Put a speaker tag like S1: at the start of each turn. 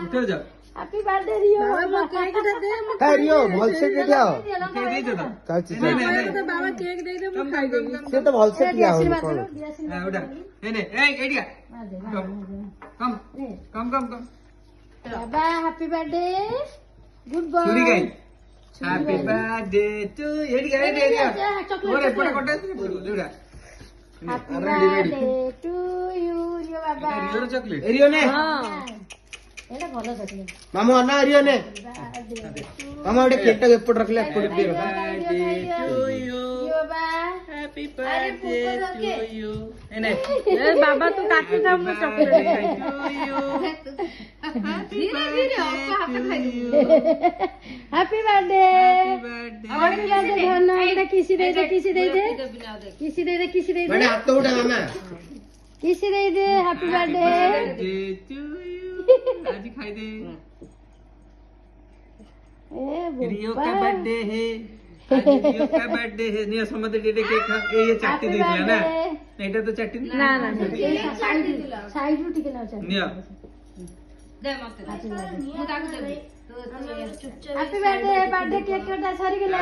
S1: উঠে যাও।
S2: Happy birthday Rio
S3: বাবা কেকটা দে
S4: হ্যাঁ রিও ভলসে কে দিও
S1: কে দিয়েছো তো?
S4: চাচি
S1: নে, নে,
S4: চাচি
S1: নে।
S3: তো বাবা কেক দেই দে
S1: কম,
S3: খাই
S1: কম,
S3: দেই
S1: কম, কম,
S4: সে তো ভলসে দিয়া হল
S2: আশীর্বাদ
S4: কোন
S2: করো, দিয়ে আশীর্বাদ
S1: হ্যাঁ,
S2: করো।
S1: ওটা। এই নে, এইদিকে। কম, কম, কম, কম, কম।
S2: বাবা হ্যাপি বার্থডে গুড বয়
S1: ছুরি গাই। হ্যাপি বার্থডে টু এইদিকে, এইদিকে। ওরে পড়ে কোটে দুটা।
S2: Happy birthday to you Rio বাবা
S1: রিওর চকলেট।
S4: রিও নে
S2: এটা ভালো চকলেট
S4: মামু আনা রিও নে
S2: বার্থডে
S4: মামা ওটা কেকটা এপট রাখলে এপট দিয়ে রাখ
S1: টু ইউ।
S2: রিও বাবা
S1: হ্যাপি বার্থডে টু ইউ। এই নে।
S3: এ বাবা তো কাটতে থামবো চকলেট খাই
S1: টু ইউ।
S3: ধীরে ধীরে অল্প হাতে খাই
S2: happy birthday
S1: birthday.
S2: Happy birthday ধন্য এটা কিসি দেই দে কিসি দেই দে কিসি দেই দে কিসি দেই দে
S4: মানে হাত উঠা মামা
S2: কিসি দেই দে happy birthday
S1: birthday to you. আজি খাই দে।
S2: ए
S1: रियो का बर्थडे है आज रियो का बर्थडे है नहीं समझते डेटे केक खा ये चाटी दी दिला ना এটা তো চাটি
S3: না না
S2: সাইড রুটি কেন আছে
S1: নিয়া
S2: হ্যাপি বার্থডে বার্থডে কেক কাটা সরি গেল